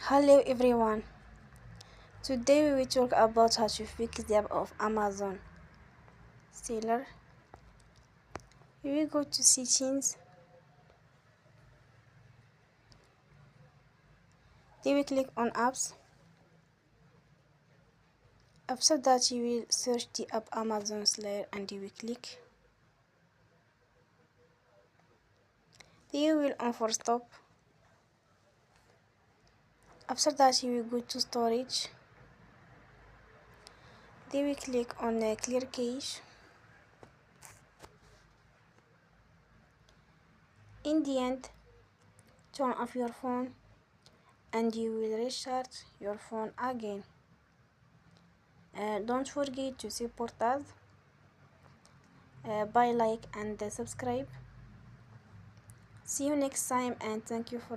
Hello everyone. Today we will talk about how to fix the app of Amazon seller. We will go to settings. Then we click on apps. After that you will search the app Amazon seller and you will click. Then you will on for stop. After that you will go to storage. Then we click on clear cache. In the end, turn off your phone and you will restart your phone again. Don't forget to support us by like and subscribe. See you next time and thank you for